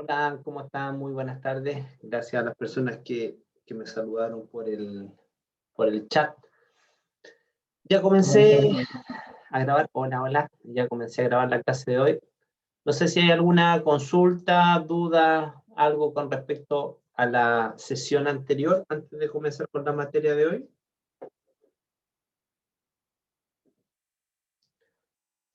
Hola, ¿cómo están? Muy buenas tardes. Gracias a las personas que me saludaron por el chat. Ya comencé a grabar, hola, hola, ya comencé a grabar la clase de hoy. No sé si hay alguna consulta, duda, algo con respecto a la sesión anterior, antes de comenzar con la materia de hoy.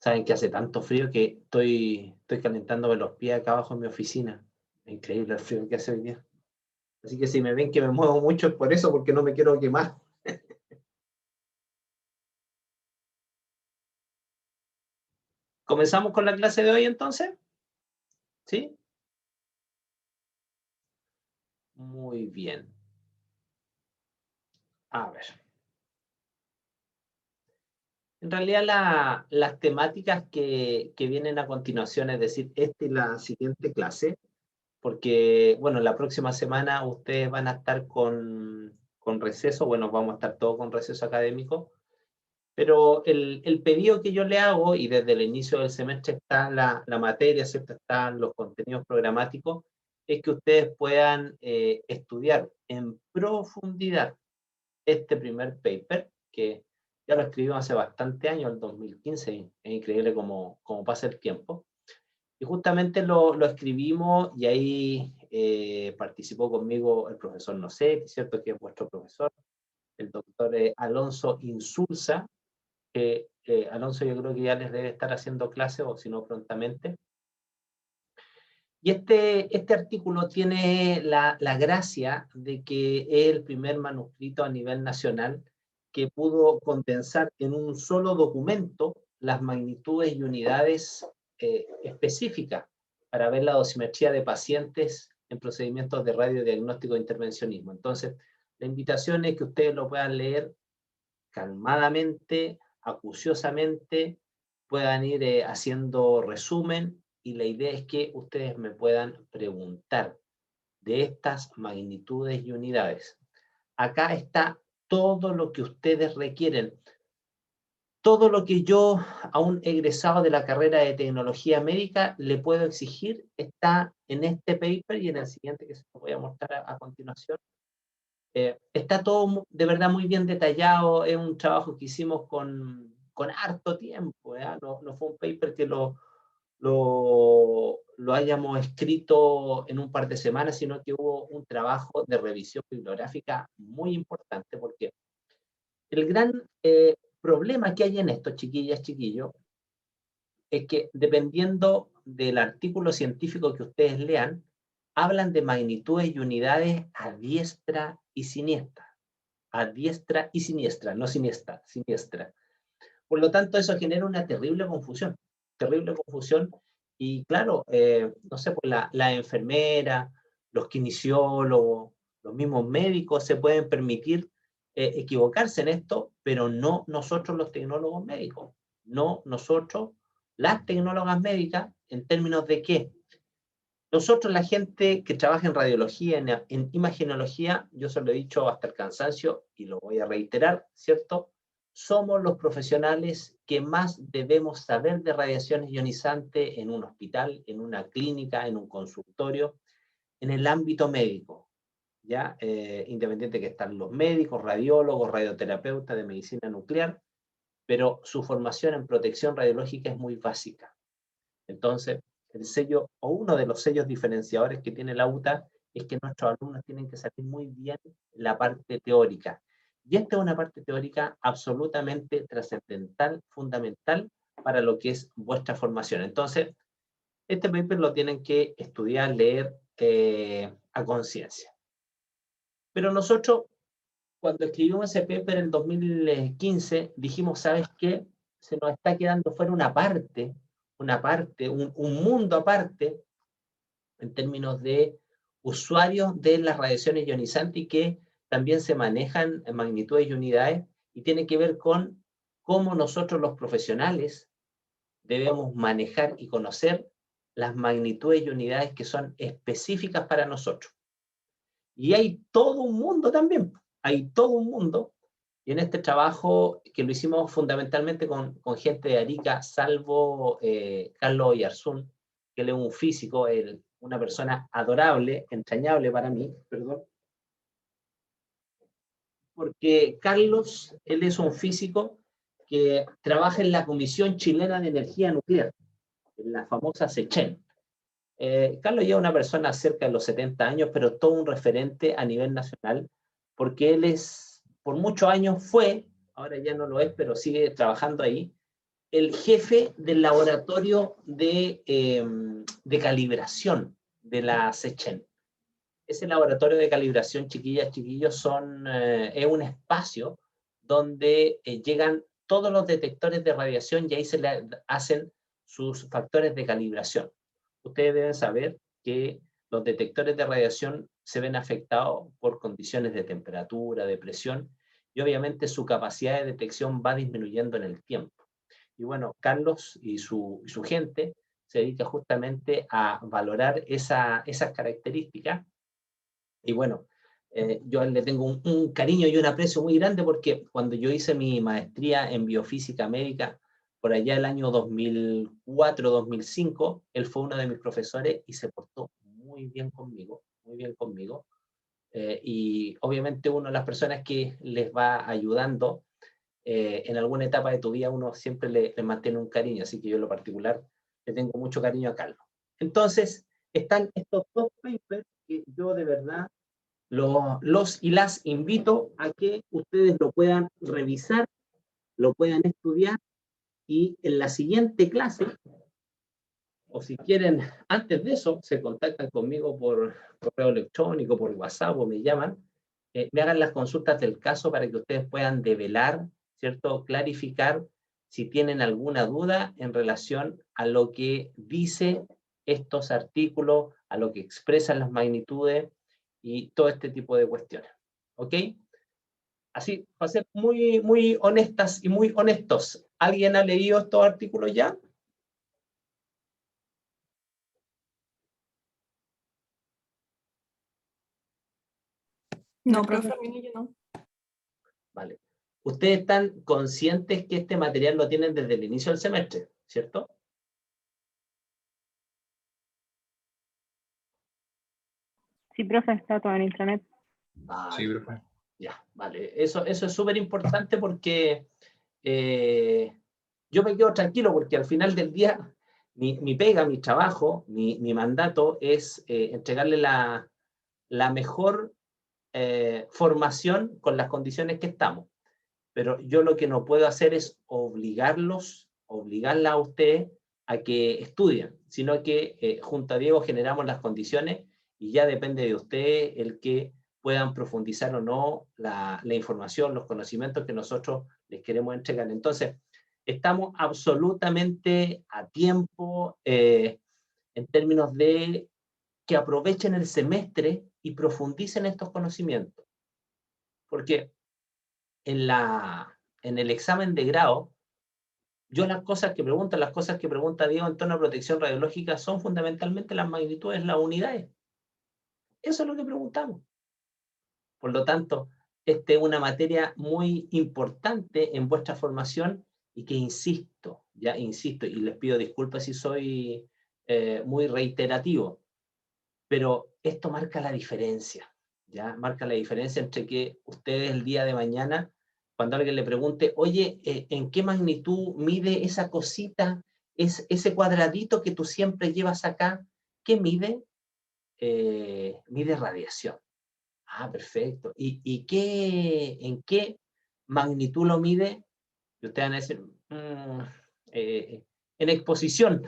Saben que hace tanto frío que estoy calentándome los pies acá abajo en mi oficina. Increíble el frío que hace hoy día. Así que si me ven que me muevo mucho es por eso, porque no me quiero quemar. ¿Comenzamos con la clase de hoy entonces? ¿Sí? Muy bien. A ver. En realidad las temáticas que vienen a continuación, es decir, esta y la siguiente clase, porque, bueno, la próxima semana ustedes van a estar con receso, bueno, vamos a estar todos con receso académico, pero el pedido que yo le hago, y desde el inicio del semestre está la materia, ¿cierto? Están los contenidos programáticos, es que ustedes puedan estudiar en profundidad este primer paper, que ya lo escribimos hace bastante años, el 2015, es increíble cómo pasa el tiempo. Y justamente lo escribimos y ahí participó conmigo el profesor Nosé, ¿cierto? Que es vuestro profesor, el doctor Alonso Insulza, que Alonso yo creo que ya les debe estar haciendo clases, o si no prontamente. Y este artículo tiene la gracia de que es el primer manuscrito a nivel nacional que pudo condensar en un solo documento las magnitudes y unidades específicas para ver la dosimetría de pacientes en procedimientos de radiodiagnóstico e intervencionismo. Entonces, la invitación es que ustedes lo puedan leer calmadamente, acuciosamente, puedan ir haciendo resumen, y la idea es que ustedes me puedan preguntar de estas magnitudes y unidades. Acá está todo lo que ustedes requieren. Todo lo que yo, a un egresado de la carrera de tecnología médica, le puedo exigir está en este paper y en el siguiente que se lo voy a mostrar a continuación. Está todo de verdad muy bien detallado, es un trabajo que hicimos con harto tiempo, ¿ya? No fue un paper que lo hayamos escrito en un par de semanas, sino que hubo un trabajo de revisión bibliográfica muy importante, porque el gran problema que hay en esto, chiquillas, chiquillos, es que dependiendo del artículo científico que ustedes lean, hablan de magnitudes y unidades a diestra y siniestra. A diestra y siniestra, no siniestra, siniestra. Por lo tanto, eso genera una terrible confusión, y claro, no sé, pues la enfermera, los kinesiólogos, los mismos médicos se pueden permitir equivocarse en esto, pero no nosotros los tecnólogos médicos, no nosotros, las tecnólogas médicas, en términos de qué. Nosotros, la gente que trabaja en radiología, en imagenología, yo se lo he dicho hasta el cansancio y lo voy a reiterar, ¿cierto? Somos los profesionales que más debemos saber de radiaciones ionizantes en un hospital, en una clínica, en un consultorio, en el ámbito médico, ¿ya? Independiente que están los médicos, radiólogos, radioterapeutas de medicina nuclear, pero su formación en protección radiológica es muy básica. Entonces, el sello o uno de los sellos diferenciadores que tiene la UTA es que nuestros alumnos tienen que saber muy bien la parte teórica. Y esta es una parte teórica absolutamente trascendental, fundamental para lo que es vuestra formación. Entonces, este paper lo tienen que estudiar, leer a conciencia. Pero nosotros, cuando escribimos ese paper en 2015, dijimos, ¿sabes qué? Se nos está quedando fuera un mundo aparte, en términos de usuarios de las radiaciones ionizantes, y que también se manejan en magnitudes y unidades, y tiene que ver con cómo nosotros los profesionales debemos manejar y conocer las magnitudes y unidades que son específicas para nosotros. Y hay todo un mundo también, hay todo un mundo. Y en este trabajo, que lo hicimos fundamentalmente con gente de Arica, salvo Carlos Oyarzún, que él es un físico, una persona adorable, entrañable para mí, perdón, porque Carlos, él es un físico que trabaja en la Comisión Chilena de Energía Nuclear, en la famosa SECHEN. Carlos ya es una persona cerca de los 70 años, pero todo un referente a nivel nacional, porque él es, por muchos años fue, ahora ya no lo es, pero sigue trabajando ahí, el jefe del laboratorio de calibración de la SECHEN. Ese laboratorio de calibración, chiquillas, chiquillos, es un espacio donde llegan todos los detectores de radiación y ahí se le hacen sus factores de calibración. Ustedes deben saber que los detectores de radiación se ven afectados por condiciones de temperatura, de presión, y obviamente su capacidad de detección va disminuyendo en el tiempo. Y bueno, Carlos y su gente se dedica justamente a valorar esas características. Y bueno, yo le tengo un cariño y un aprecio muy grande porque cuando yo hice mi maestría en biofísica médica, por allá el año 2004-2005, él fue uno de mis profesores y se portó muy bien conmigo, muy bien conmigo. Y obviamente una de las personas que les va ayudando en alguna etapa de tu vida, uno siempre le mantiene un cariño, así que yo en lo particular le tengo mucho cariño a Carlos. Entonces, están estos dos papers que yo de verdad los y las invito a que ustedes lo puedan revisar, lo puedan estudiar y en la siguiente clase, o si quieren antes de eso, se contactan conmigo por correo electrónico, por WhatsApp o me llaman, me hagan las consultas del caso para que ustedes puedan develar, ¿cierto? Clarificar si tienen alguna duda en relación a lo que dice estos artículos, a lo que expresan las magnitudes y todo este tipo de cuestiones. ¿Ok? Así, para ser muy, muy honestas y muy honestos, ¿alguien ha leído estos artículos ya? No, profe, yo no. Vale. Ustedes están conscientes que este material lo tienen desde el inicio del semestre, ¿cierto? Sí, profe, está todo en internet. Vale, Sí, profe. ya, vale. Eso es súper importante porque yo me quedo tranquilo porque al final del día mi pega, mi trabajo, mi mandato es entregarle la mejor formación con las condiciones que estamos. Pero yo lo que no puedo hacer es obligarla a usted a que estudien, sino que junto a Diego generamos las condiciones y ya depende de usted el que puedan profundizar o no la información, los conocimientos que nosotros les queremos entregar. Entonces, estamos absolutamente a tiempo en términos de que aprovechen el semestre y profundicen estos conocimientos. Porque en el examen de grado, yo las cosas que pregunta Diego en torno a protección radiológica son fundamentalmente las magnitudes, las unidades. Eso es lo que preguntamos. Por lo tanto, esta es una materia muy importante en vuestra formación y que insisto, y les pido disculpas si soy muy reiterativo, pero esto marca la diferencia, ¿ya? Marca la diferencia entre que ustedes el día de mañana, cuando alguien le pregunte, oye, ¿en qué magnitud mide esa cosita, ese cuadradito que tú siempre llevas acá? ¿Qué mide? Mide radiación. Ah, perfecto. ¿Y en qué magnitud lo mide? Y ustedes van a decir, en exposición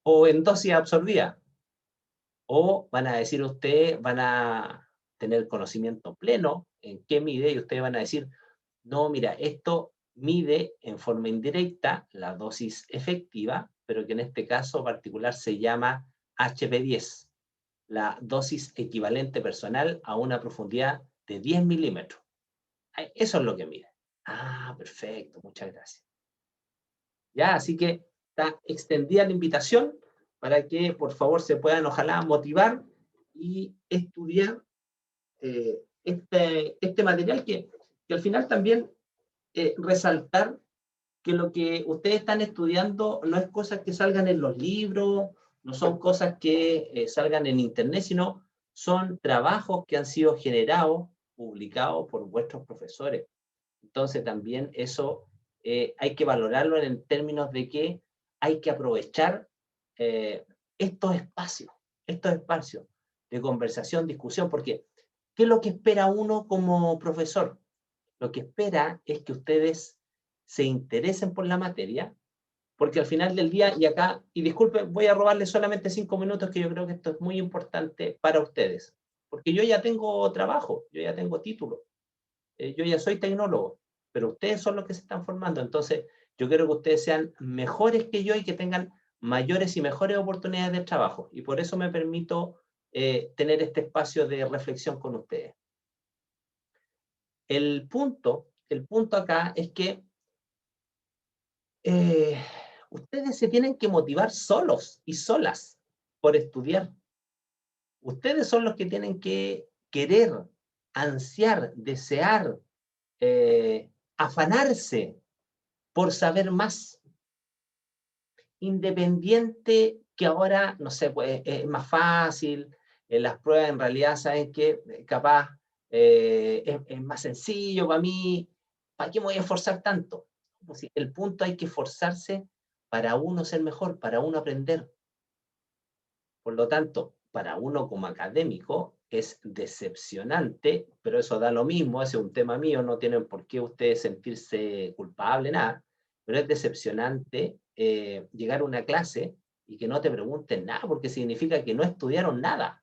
o en dosis absorbida. O van a decir ustedes, van a tener conocimiento pleno en qué mide y ustedes van a decir, no, mira, esto mide en forma indirecta la dosis efectiva, pero que en este caso particular se llama HP10, la dosis equivalente personal a una profundidad de 10 milímetros. Eso es lo que mide. Ah, perfecto, muchas gracias. Ya, así que está extendida la invitación para que por favor se puedan ojalá motivar y estudiar este material que al final también resaltar que lo que ustedes están estudiando no es cosas que salgan en los libros, No son cosas que salgan en internet, sino son trabajos que han sido generados, publicados por vuestros profesores. Entonces también eso hay que valorarlo en términos de que hay que aprovechar estos espacios de conversación, discusión, porque ¿qué es lo que espera uno como profesor? Lo que espera es que ustedes se interesen por la materia, porque al final del día, y acá, y disculpen, voy a robarles solamente 5 minutos, que yo creo que esto es muy importante para ustedes, porque yo ya tengo trabajo, yo ya tengo título, yo ya soy tecnólogo, pero ustedes son los que se están formando, entonces yo quiero que ustedes sean mejores que yo y que tengan mayores y mejores oportunidades de trabajo, y por eso me permito tener este espacio de reflexión con ustedes. El punto acá es que ustedes se tienen que motivar solos y solas por estudiar. Ustedes son los que tienen que querer, ansiar, desear, afanarse por saber más. Independiente que ahora, no sé, pues es más fácil, las pruebas en realidad saben que capaz es más sencillo para mí, ¿para qué me voy a esforzar tanto? Pues sí, el punto hay que esforzarse para uno ser mejor, para uno aprender. Por lo tanto, para uno como académico es decepcionante, pero eso da lo mismo, ese es un tema mío, no tienen por qué ustedes sentirse culpables, nada, pero es decepcionante llegar a una clase y que no te pregunten nada, porque significa que no estudiaron nada.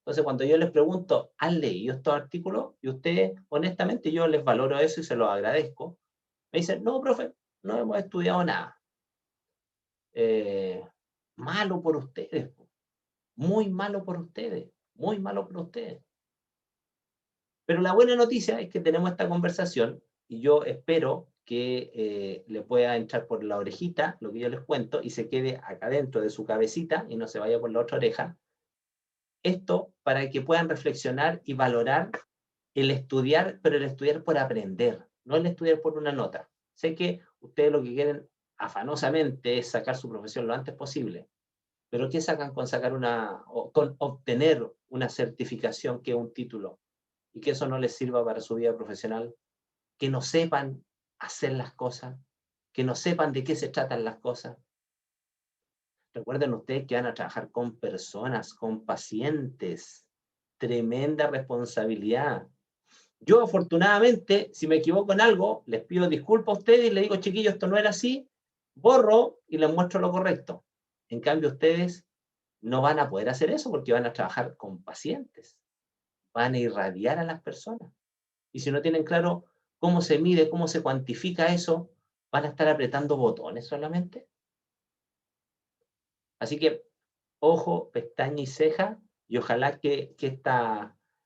Entonces, cuando yo les pregunto, ¿han leído estos artículos? Y ustedes, honestamente, yo les valoro eso y se los agradezco. Me dicen, no, profe, no hemos estudiado nada. Malo por ustedes, muy malo por ustedes, muy malo por ustedes. Pero la buena noticia es que tenemos esta conversación y yo espero que le pueda entrar por la orejita lo que yo les cuento y se quede acá dentro de su cabecita y no se vaya por la otra oreja. Esto para que puedan reflexionar y valorar el estudiar, pero el estudiar por aprender, no el estudiar por una nota. Sé que ustedes lo que quieren afanosamente es sacar su profesión lo antes posible, pero ¿qué sacan con sacar con obtener una certificación que es un título? Y que eso no les sirva para su vida profesional, que no sepan hacer las cosas, que no sepan de qué se tratan las cosas. Recuerden ustedes que van a trabajar con personas, con pacientes. Tremenda responsabilidad. Yo, afortunadamente, si me equivoco en algo, les pido disculpas a ustedes y les digo, chiquillos, esto no era así, borro y les muestro lo correcto. En cambio, ustedes no van a poder hacer eso porque van a trabajar con pacientes, van a irradiar a las personas. Y si no tienen claro cómo se mide, cómo se cuantifica eso, van a estar apretando botones solamente. Así que, ojo, pestaña y ceja, y ojalá que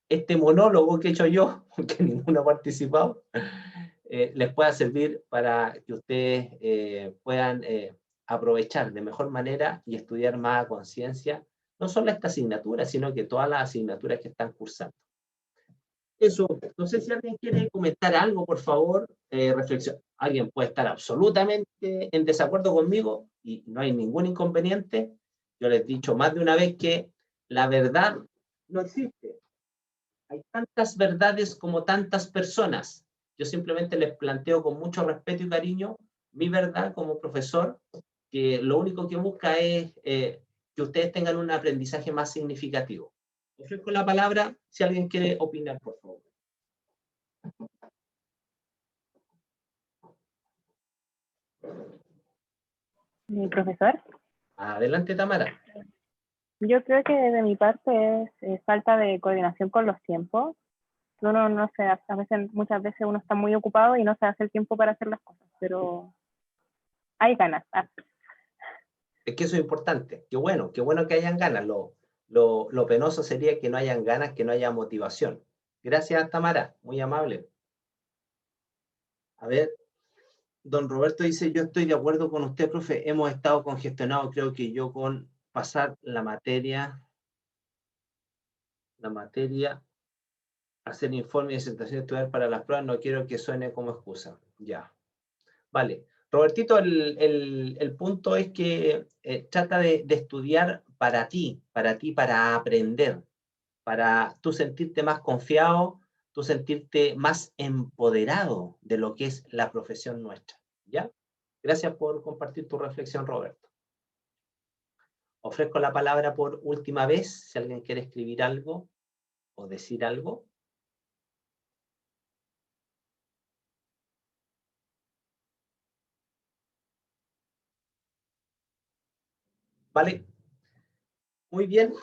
este monólogo que he hecho yo, porque ninguno ha participado, les pueda servir para que ustedes puedan aprovechar de mejor manera y estudiar más a conciencia, no solo esta asignatura, sino que todas las asignaturas que están cursando. Eso, no sé si alguien quiere comentar algo, por favor, reflexión. Alguien puede estar absolutamente en desacuerdo conmigo y no hay ningún inconveniente. Yo les he dicho más de una vez que la verdad no existe. Hay tantas verdades como tantas personas. Yo simplemente les planteo con mucho respeto y cariño mi verdad como profesor, que lo único que busca es que ustedes tengan un aprendizaje más significativo. Ofrezco la palabra si alguien quiere opinar, por favor. Mi profesor, Adelante, Tamara. yo creo que de mi parte es falta de coordinación con los tiempos. Uno no sé, a veces, muchas veces uno está muy ocupado y no se hace el tiempo para hacer las cosas, pero hay ganas. Es que eso es importante. Qué bueno que hayan ganas. Lo penoso sería que no hayan ganas, que no haya motivación. Gracias, Tamara. Muy amable. A ver, don Roberto dice, yo estoy de acuerdo con usted, profe. Hemos estado congestionados, creo que yo con pasar la materia, hacer informe y disertación, estudiar para las pruebas, no quiero que suene como excusa. Ya. Vale. Robertito, el punto es que trata de estudiar para ti, para aprender, para tú sentirte más confiado, tú sentirte más empoderado de lo que es la profesión nuestra, ¿ya? Gracias por compartir tu reflexión, Roberto. Ofrezco la palabra por última vez, si alguien quiere escribir algo o decir algo. ¿Vale? Muy bien.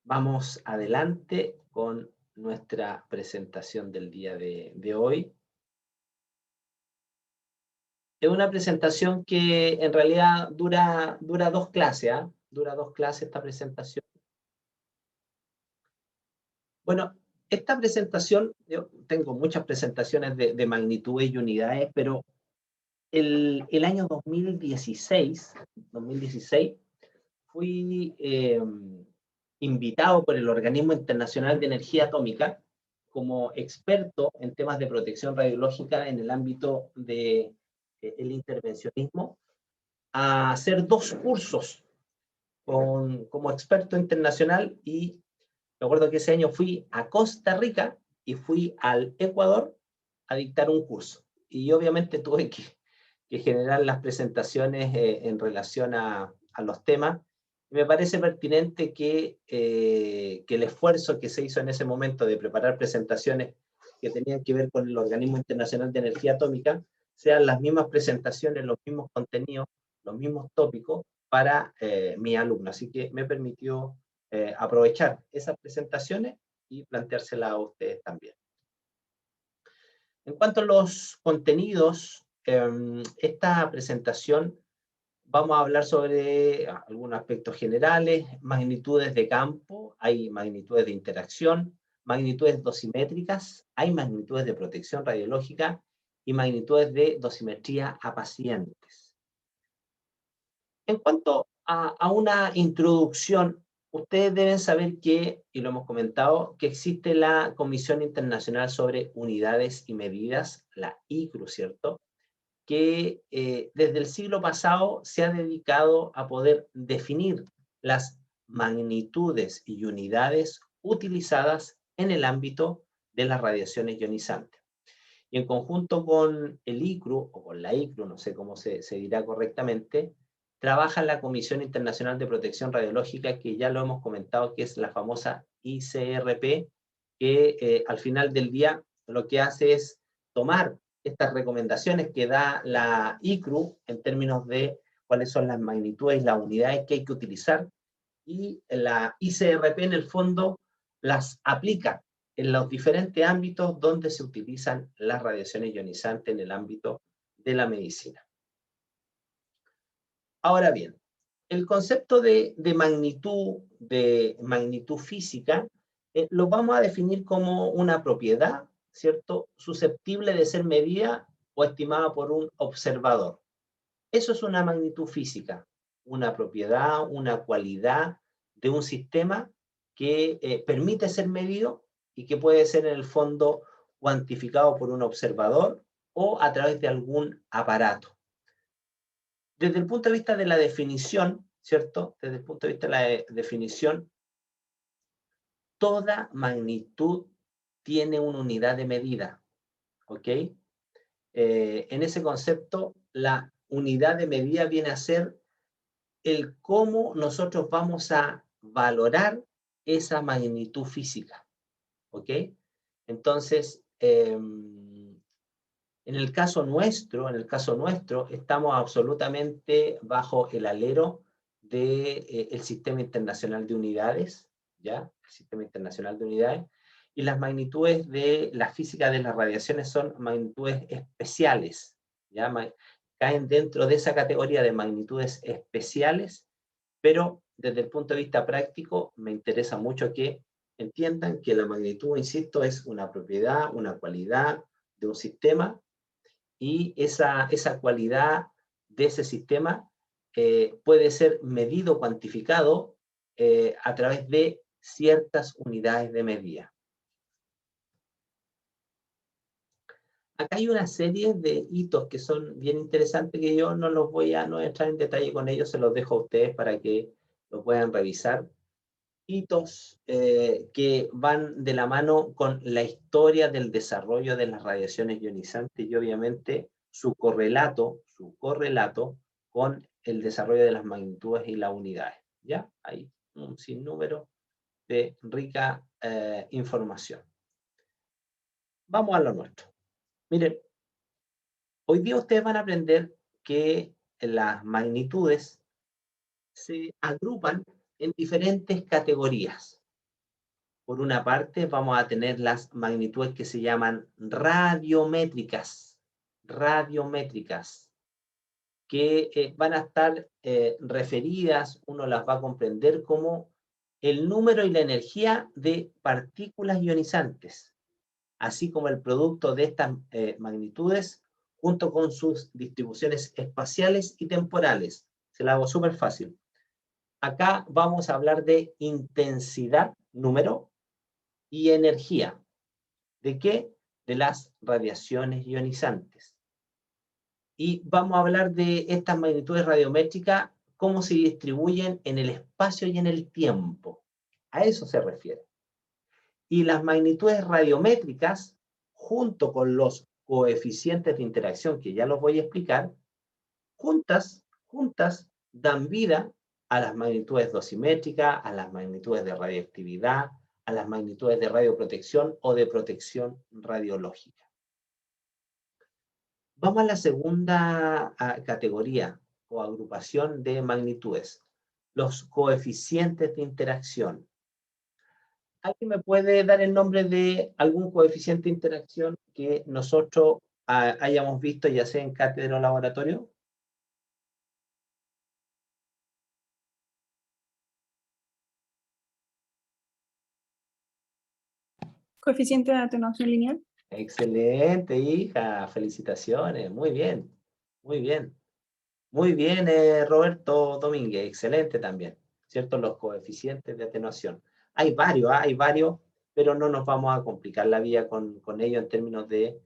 Vamos adelante con nuestra presentación del día de hoy. Es una presentación que en realidad dura 2 clases, ¿eh? Dura 2 clases esta presentación. Bueno, esta presentación, yo tengo muchas presentaciones de magnitudes y unidades, pero el año 2016 fui invitado por el Organismo Internacional de Energía Atómica como experto en temas de protección radiológica en el ámbito del intervencionismo a hacer 2 cursos como experto internacional, y recuerdo que ese año fui a Costa Rica y fui al Ecuador a dictar un curso. Y obviamente tuve que generar las presentaciones en relación a los temas. Me parece pertinente que el esfuerzo que se hizo en ese momento de preparar presentaciones que tenían que ver con el Organismo Internacional de Energía Atómica sean las mismas presentaciones, los mismos contenidos, los mismos tópicos para mi alumno. Así que me permitió aprovechar esas presentaciones y planteárselas a ustedes también. En cuanto a los contenidos, esta presentación vamos a hablar sobre algunos aspectos generales, magnitudes de campo, hay magnitudes de interacción, magnitudes dosimétricas, hay magnitudes de protección radiológica y magnitudes de dosimetría a pacientes. En cuanto a una introducción, ustedes deben saber que, y lo hemos comentado, que existe la Comisión Internacional sobre Unidades y Medidas, la ICRU, ¿cierto?, que desde el siglo pasado se ha dedicado a poder definir las magnitudes y unidades utilizadas en el ámbito de las radiaciones ionizantes. Y en conjunto con el ICRU, o con la ICRU, no sé cómo se dirá correctamente, trabaja la Comisión Internacional de Protección Radiológica, que ya lo hemos comentado, que es la famosa ICRP, que al final del día lo que hace es tomar estas recomendaciones que da la ICRU en términos de cuáles son las magnitudes y las unidades que hay que utilizar, y la ICRP en el fondo las aplica en los diferentes ámbitos donde se utilizan las radiaciones ionizantes en el ámbito de la medicina. Ahora bien, el concepto de magnitud física, lo vamos a definir como una propiedad, ¿cierto?, susceptible de ser medida o estimada por un observador. Eso es una magnitud física, una propiedad, una cualidad de un sistema que permite ser medido y que puede ser en el fondo cuantificado por un observador o a través de algún aparato. Desde el punto de vista de la definición, ¿cierto? Desde el punto de vista de la definición, toda magnitud tiene una unidad de medida, ¿ok? En ese concepto, la unidad de medida viene a ser el cómo nosotros vamos a valorar esa magnitud física, ¿ok? Entonces, en el caso nuestro, estamos absolutamente bajo el alero del Sistema Internacional de Unidades, ¿ya? El Sistema Internacional de Unidades, y las magnitudes de la física de las radiaciones son magnitudes especiales, ¿ya? Caen dentro de esa categoría de magnitudes especiales, pero desde el punto de vista práctico me interesa mucho que entiendan que la magnitud, insisto, es una propiedad, una cualidad de un sistema, y esa cualidad de ese sistema puede ser medido, cuantificado a través de ciertas unidades de medida. Acá hay una serie de hitos que son bien interesantes, que yo no voy a entrar en detalle con ellos, se los dejo a ustedes para que lo pueden revisar. Hitos que van de la mano con la historia del desarrollo de las radiaciones ionizantes y obviamente su correlato con el desarrollo de las magnitudes y las unidades. ¿Ya? Hay un sinnúmero de rica información. Vamos a lo nuestro. Miren, hoy día ustedes van a aprender que las magnitudes se agrupan en diferentes categorías. Por una parte, vamos a tener las magnitudes que se llaman radiométricas, que van a estar referidas, uno las va a comprender como el número y la energía de partículas ionizantes, así como el producto de estas magnitudes, junto con sus distribuciones espaciales y temporales. Se la hago súper fácil. Acá vamos a hablar de intensidad, número, y energía. ¿De qué? De las radiaciones ionizantes. Y vamos a hablar de estas magnitudes radiométricas, cómo se distribuyen en el espacio y en el tiempo. A eso se refiere. Y las magnitudes radiométricas, junto con los coeficientes de interacción, que ya los voy a explicar, juntas dan vida a las magnitudes dosimétricas, a las magnitudes de radioactividad, a las magnitudes de radioprotección o de protección radiológica. Vamos a la segunda categoría o agrupación de magnitudes, los coeficientes de interacción. ¿Alguien me puede dar el nombre de algún coeficiente de interacción que nosotros hayamos visto, ya sea en cátedra o laboratorio? Coeficiente de atenuación lineal. Excelente, hija, felicitaciones, muy bien, muy bien. Muy bien, Roberto Domínguez, excelente también, ¿cierto? Los coeficientes de atenuación. Hay varios, pero no nos vamos a complicar la vida con ellos en términos de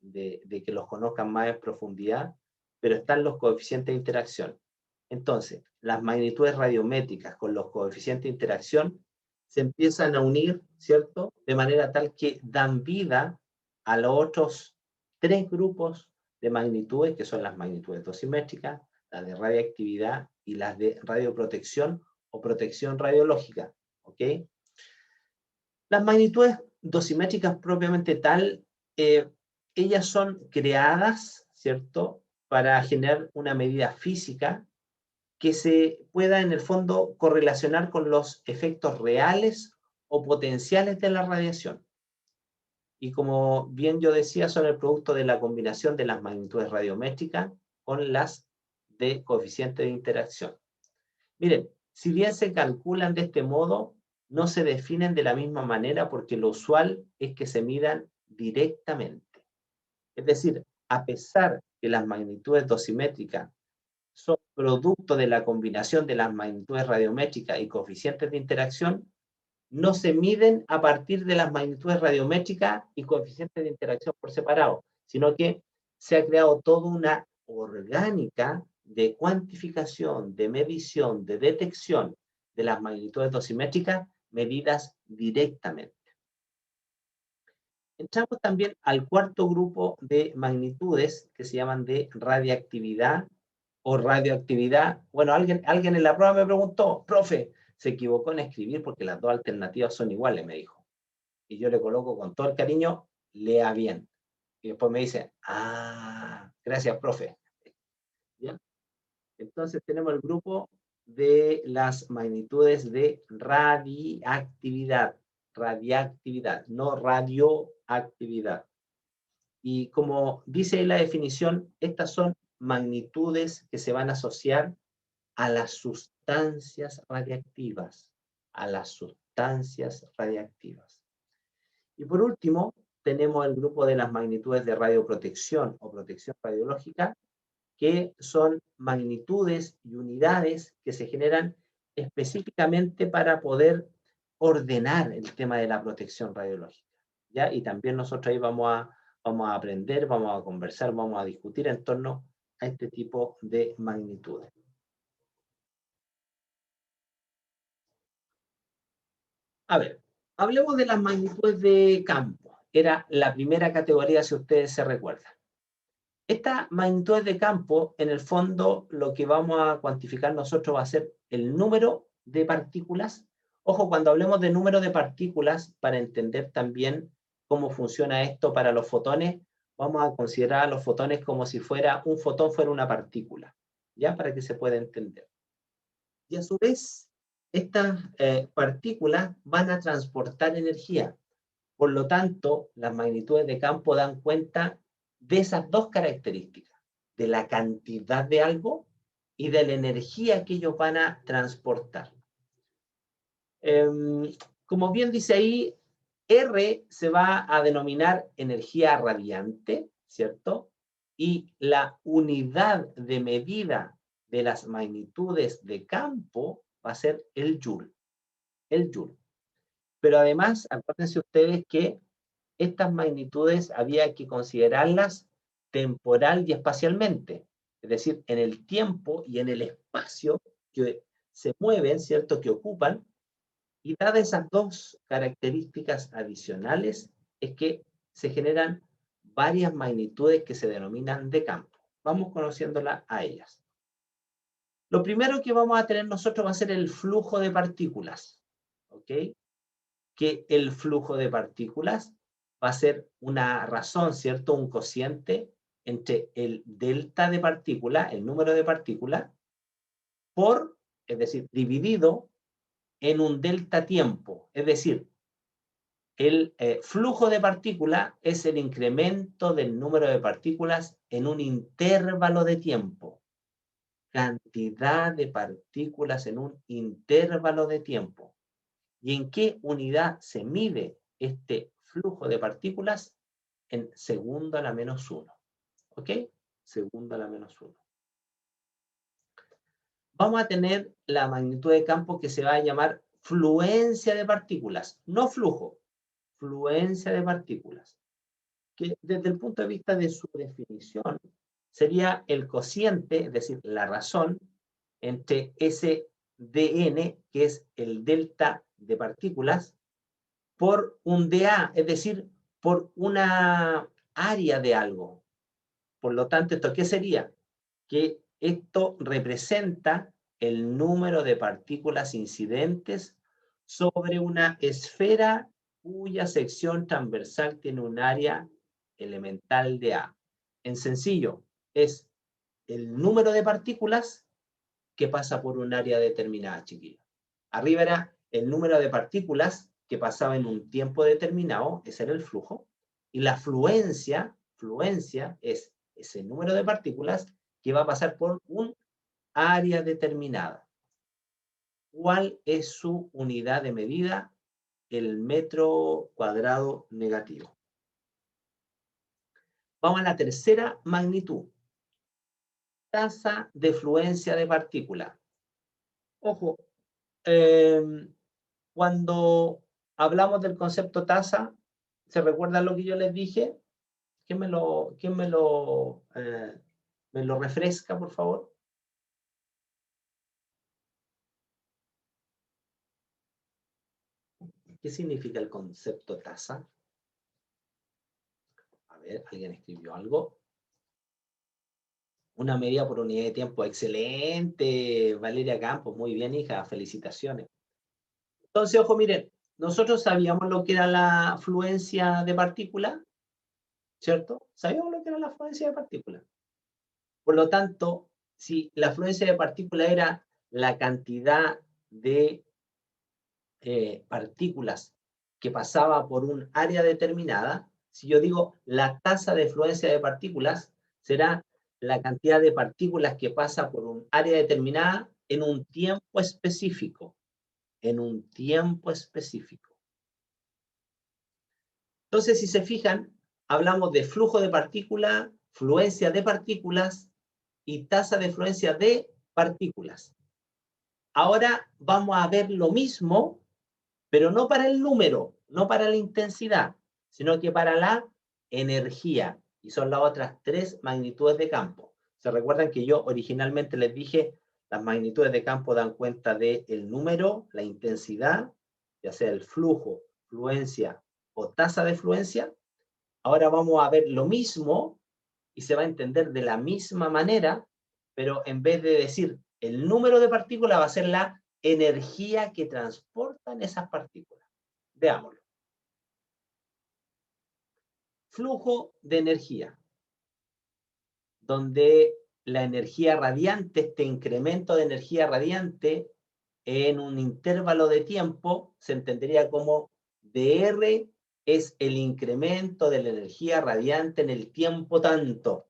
que los conozcan más en profundidad, pero están los coeficientes de interacción. Entonces, las magnitudes radiométricas con los coeficientes de interacción se empiezan a unir, ¿cierto? De manera tal que dan vida a los otros tres grupos de magnitudes, que son las magnitudes dosimétricas, las de radiactividad y las de radioprotección o protección radiológica. ¿Ok? Las magnitudes dosimétricas propiamente tal, ellas son creadas, ¿cierto?, para generar una medida física que se pueda en el fondo correlacionar con los efectos reales o potenciales de la radiación. Y como bien yo decía, son el producto de la combinación de las magnitudes radiométricas con las de coeficiente de interacción. Miren, si bien se calculan de este modo, no se definen de la misma manera porque lo usual es que se midan directamente. Es decir, a pesar que las magnitudes dosimétricas son producto de la combinación de las magnitudes radiométricas y coeficientes de interacción, no se miden a partir de las magnitudes radiométricas y coeficientes de interacción por separado, sino que se ha creado toda una orgánica de cuantificación, de medición, de detección de las magnitudes dosimétricas medidas directamente. Entramos también al cuarto grupo de magnitudes que se llaman de radiactividad o radioactividad. Bueno, alguien en la prueba me preguntó, profe, se equivocó en escribir porque las dos alternativas son iguales, me dijo. Y yo le coloco con todo el cariño, lea bien. Y después me dice, gracias, profe. ¿Ya? Entonces tenemos el grupo de las magnitudes de radiactividad, no radioactividad. Y como dice la definición, estas son magnitudes que se van a asociar a las sustancias radiactivas, Y por último, tenemos el grupo de las magnitudes de radioprotección o protección radiológica, que son magnitudes y unidades que se generan específicamente para poder ordenar el tema de la protección radiológica, ¿ya? Y también nosotros ahí vamos a aprender, vamos a conversar, vamos a discutir en torno a este tipo de magnitudes. A ver, hablemos de las magnitudes de campo. Era la primera categoría, si ustedes se recuerdan. Estas magnitudes de campo, en el fondo, lo que vamos a cuantificar nosotros va a ser el número de partículas. Ojo, cuando hablemos de número de partículas, para entender también cómo funciona esto para los fotones, vamos a considerar a los fotones como si un fotón fuera una partícula, ¿ya? Para que se pueda entender. Y a su vez, estas partículas van a transportar energía. Por lo tanto, las magnitudes de campo dan cuenta de esas dos características, de la cantidad de algo y de la energía que ellos van a transportar. Como bien dice ahí, R se va a denominar energía radiante, ¿cierto? Y la unidad de medida de las magnitudes de campo va a ser el joule. El joule. Pero además, acuérdense ustedes que estas magnitudes había que considerarlas temporal y espacialmente, es decir, en el tiempo y en el espacio que se mueven, ¿cierto?, que ocupan, y dadas esas dos características adicionales, es que se generan varias magnitudes que se denominan de campo. Vamos conociéndolas a ellas. Lo primero que vamos a tener nosotros va a ser el flujo de partículas, ¿ok? Que el flujo de partículas va a ser una razón, ¿cierto? Un cociente entre el delta de partículas, el número de partículas, es decir, dividido en un delta tiempo. Es decir, el flujo de partículas es el incremento del número de partículas en un intervalo de tiempo. Cantidad de partículas en un intervalo de tiempo. ¿Y en qué unidad se mide este flujo de partículas? En segundo a la menos 1. ¿Ok? Segundo a la menos 1. Vamos a tener la magnitud de campo que se va a llamar fluencia de partículas, no flujo, fluencia de partículas, que desde el punto de vista de su definición sería el cociente, es decir, la razón entre ese dn, que es el delta de partículas, por un dA, es decir, por una área de algo. Por lo tanto, ¿esto qué sería? Que esto representa el número de partículas incidentes sobre una esfera cuya sección transversal tiene un área elemental de A. En sencillo, es el número de partículas que pasa por un área determinada, chiquillos. Arriba era el número de partículas que pasaba en un tiempo determinado, ese era el flujo, y la fluencia es ese número de partículas que va a pasar por un área determinada. ¿Cuál es su unidad de medida? El metro cuadrado negativo. Vamos a la tercera magnitud. Tasa de fluencia de partículas. Ojo, cuando hablamos del concepto tasa, ¿se recuerdan lo que yo les dije? ¿Quién me lo refresca, por favor? ¿Qué significa el concepto tasa? A ver, ¿alguien escribió algo? Una medida por unidad de tiempo. Excelente, Valeria Campos. Muy bien, hija. Felicitaciones. Entonces, ojo, miren, nosotros sabíamos lo que era la fluencia de partículas, ¿cierto? Sabíamos lo que era la fluencia de partículas. Por lo tanto, si la fluencia de partículas era la cantidad de partículas que pasaba por un área determinada, si yo digo la tasa de fluencia de partículas, será la cantidad de partículas que pasa por un área determinada en un tiempo específico. En un tiempo específico. Entonces, si se fijan, hablamos de flujo de partículas, fluencia de partículas y tasa de fluencia de partículas. Ahora vamos a ver lo mismo, pero no para el número, no para la intensidad, sino que para la energía. Y son las otras tres magnitudes de campo. ¿Se recuerdan que yo originalmente les dije las magnitudes de campo dan cuenta del número, la intensidad ya sea el flujo, fluencia o tasa de fluencia, ahora vamos a ver lo mismo y se va a entender de la misma manera, pero en vez de decir el número de partículas va a ser la energía que transportan esas partículas. Veámoslo. Flujo de energía, donde la energía radiante, este incremento de energía radiante en un intervalo de tiempo, se entendería como dr es el incremento de la energía radiante en el tiempo tanto,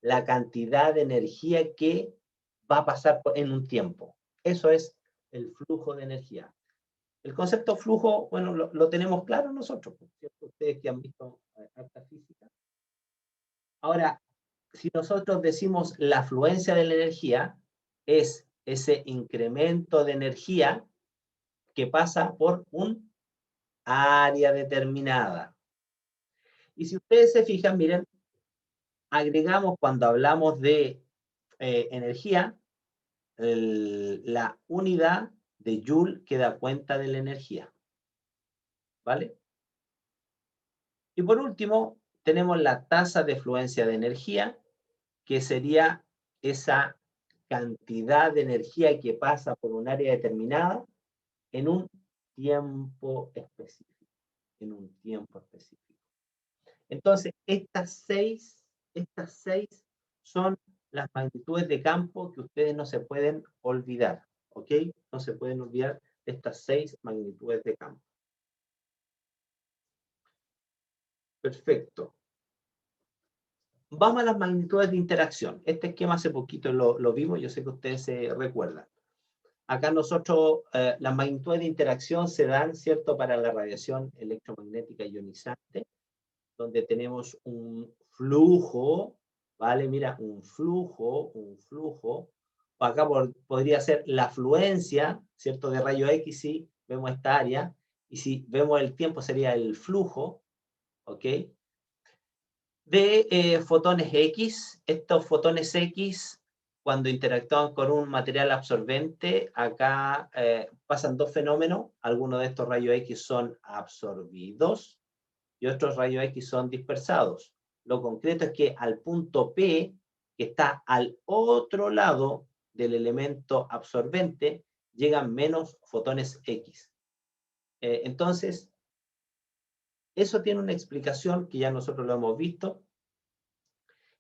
la cantidad de energía que va a pasar en un tiempo. Eso es el flujo de energía. El concepto flujo, bueno, lo tenemos claro nosotros, ¿cierto? Ustedes que han visto alta física. Ahora, si nosotros decimos la fluencia de la energía, es ese incremento de energía que pasa por un área determinada. Y si ustedes se fijan, miren, agregamos cuando hablamos de energía, la unidad de Joule que da cuenta de la energía. ¿Vale? Y por último, tenemos la tasa de fluencia de energía, que sería esa cantidad de energía que pasa por un área determinada en un tiempo específico. En un tiempo específico. Entonces, estas seis son las magnitudes de campo que ustedes no se pueden olvidar, ¿ok? No se pueden olvidar de estas 6 magnitudes de campo. Perfecto. Vamos a las magnitudes de interacción. Este esquema hace poquito lo vimos, yo sé que ustedes se recuerdan. Acá nosotros, las magnitudes de interacción se dan, ¿cierto?, para la radiación electromagnética ionizante, donde tenemos un flujo, ¿vale? Mira, un flujo. Acá podría ser la fluencia, ¿cierto?, de rayo X, si vemos esta área, y si vemos el tiempo sería el flujo, ¿ok? De fotones X. Estos fotones X, cuando interactúan con un material absorbente, acá pasan dos fenómenos. Algunos de estos rayos X son absorbidos y otros rayos X son dispersados. Lo concreto es que al punto P, que está al otro lado del elemento absorbente, llegan menos fotones X. Entonces, eso tiene una explicación que ya nosotros lo hemos visto.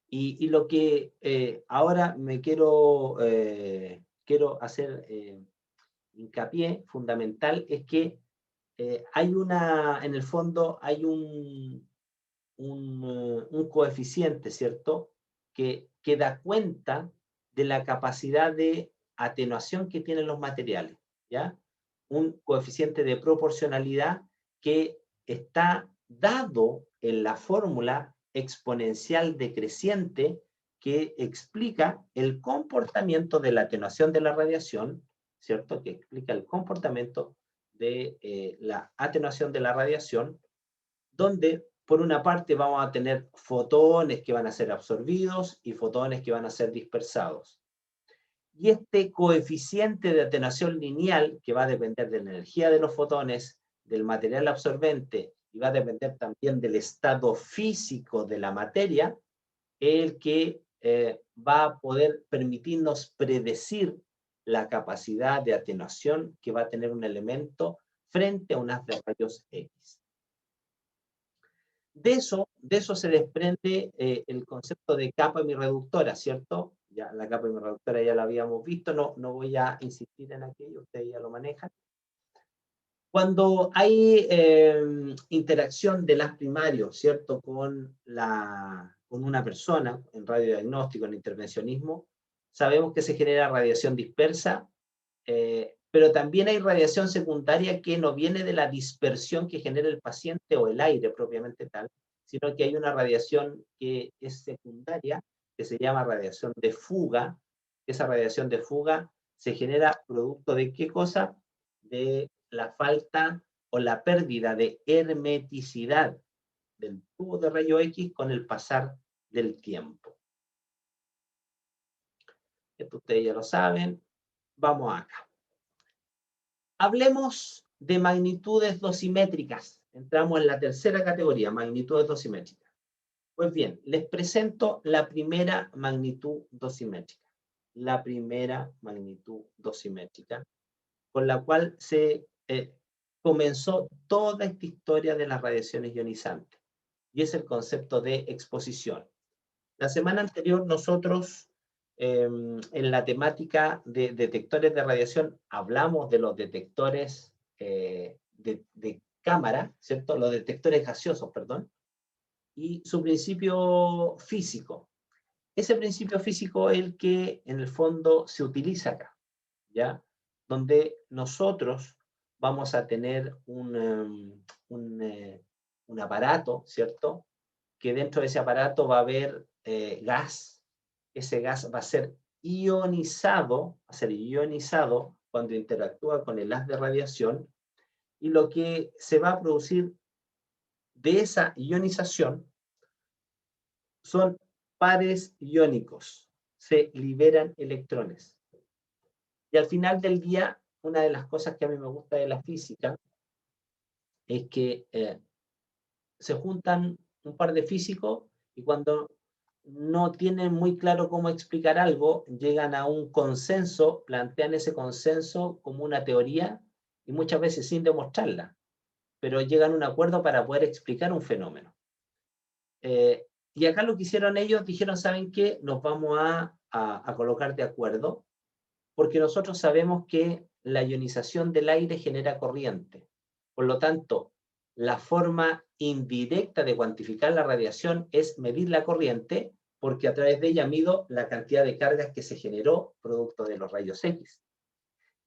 Y lo que ahora me quiero hacer hincapié fundamental es que hay en el fondo hay un coeficiente, ¿cierto?, que da cuenta de la capacidad de atenuación que tienen los materiales, ¿ya? Un coeficiente de proporcionalidad que está dado en la fórmula exponencial decreciente que explica el comportamiento de la atenuación de la radiación, ¿cierto?, que explica el comportamiento de la atenuación de la radiación, donde por una parte vamos a tener fotones que van a ser absorbidos y fotones que van a ser dispersados. Y este coeficiente de atenuación lineal, que va a depender de la energía de los fotones, del material absorbente, y va a depender también del estado físico de la materia, es el que va a poder permitirnos predecir la capacidad de atenuación que va a tener un elemento frente a unas de rayos X. De eso se desprende el concepto de capa hemirreductora, ¿cierto? Ya, la capa hemirreductora ya la habíamos visto, no voy a insistir en aquello, ustedes ya lo manejan. Cuando hay interacción de las primarios, ¿cierto?, con una persona en radiodiagnóstico, en intervencionismo, sabemos que se genera radiación dispersa, pero también hay radiación secundaria que no viene de la dispersión que genera el paciente o el aire propiamente tal, sino que hay una radiación que es secundaria, que se llama radiación de fuga. Esa radiación de fuga se genera producto de ¿qué cosa? De la falta o la pérdida de hermeticidad del tubo de rayo X con el pasar del tiempo. Esto ustedes ya lo saben. Vamos acá. Hablemos de magnitudes dosimétricas. Entramos en la tercera categoría, magnitudes dosimétricas. Pues bien, les presento la primera magnitud dosimétrica. La primera magnitud dosimétrica, con la cual se comenzó toda esta historia de las radiaciones ionizantes. Y es el concepto de exposición. La semana anterior nosotros, en la temática de detectores de radiación, hablamos de los detectores de cámara, ¿cierto? Los detectores gaseosos, perdón, y su principio físico. Ese principio físico es el que en el fondo se utiliza acá, ¿ya? Donde nosotros vamos a tener un aparato, ¿cierto? Que dentro de ese aparato va a haber gas. Ese gas va a ser ionizado cuando interactúa con el haz de radiación, y lo que se va a producir de esa ionización son pares iónicos, se liberan electrones. Y al final del día, una de las cosas que a mí me gusta de la física es que se juntan un par de físicos y cuando no tienen muy claro cómo explicar algo, llegan a un consenso, plantean ese consenso como una teoría y muchas veces sin demostrarla, pero llegan a un acuerdo para poder explicar un fenómeno. Y acá lo que hicieron ellos, dijeron, ¿saben qué? Nos vamos a colocar de acuerdo, porque nosotros sabemos que la ionización del aire genera corriente. Por lo tanto, la forma indirecta de cuantificar la radiación es medir la corriente, porque a través de ella mido la cantidad de cargas que se generó producto de los rayos X.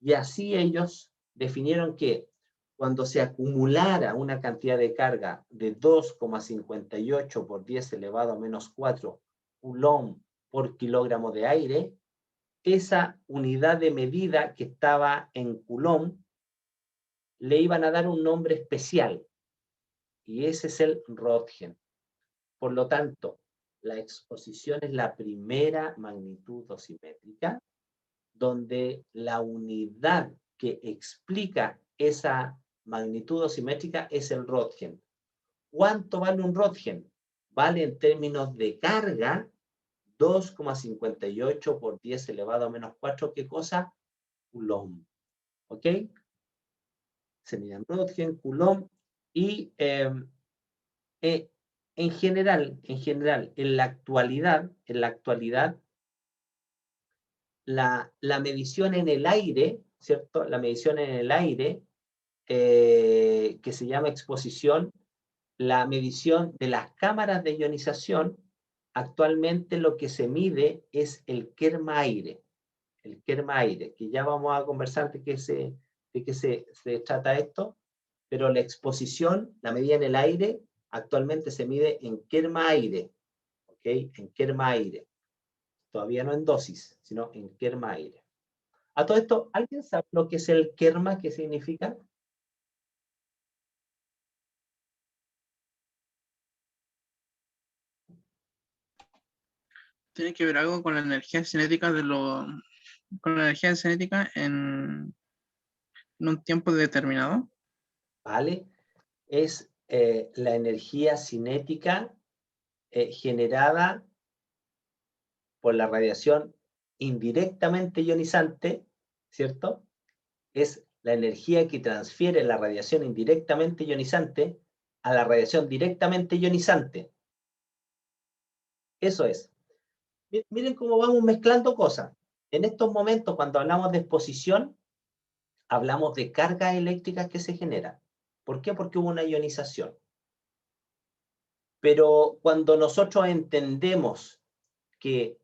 Y así ellos definieron que cuando se acumulara una cantidad de carga de 2,58 por 10 elevado a menos 4 coulomb por kilogramo de aire, esa unidad de medida que estaba en coulomb le iban a dar un nombre especial, y ese es el Röntgen. Por lo tanto, la exposición es la primera magnitud dosimétrica, donde la unidad que explica esa magnitud dosimétrica es el Röntgen. ¿Cuánto vale un Röntgen? Vale en términos de carga 2,58 por 10 elevado a menos 4, ¿qué cosa? Coulomb. ¿Ok? Se mide en Röntgen, Coulomb, y en general, en la actualidad, la medición en el aire, ¿cierto? La medición en el aire, que se llama exposición, la medición de las cámaras de ionización, actualmente lo que se mide es el kerma-aire, que ya vamos a conversar de qué se trata esto, pero la exposición, la medida en el aire, actualmente se mide en kerma-aire, ¿ok? En kerma-aire. Todavía no en dosis, sino en kerma-aire. A todo esto, ¿alguien sabe lo que es el kerma? ¿Qué significa? Tiene que ver algo con la energía cinética con la energía cinética en un tiempo determinado. ¿Vale? Es la energía cinética generada por la radiación indirectamente ionizante, ¿cierto? Es la energía que transfiere la radiación indirectamente ionizante a la radiación directamente ionizante. Eso es. Miren cómo vamos mezclando cosas. En estos momentos, cuando hablamos de exposición, hablamos de cargas eléctricas que se generan. ¿Por qué? Porque hubo una ionización. Pero cuando nosotros entendemos que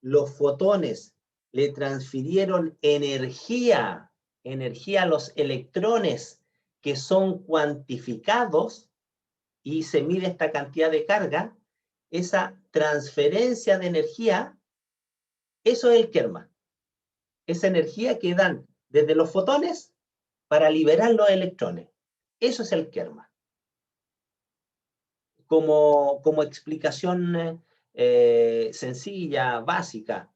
los fotones le transfirieron energía a los electrones que son cuantificados y se mide esta cantidad de carga, esa transferencia de energía, eso es el kerma. Esa energía que dan desde los fotones para liberar los electrones. Eso es el kerma. Como explicación sencilla, básica.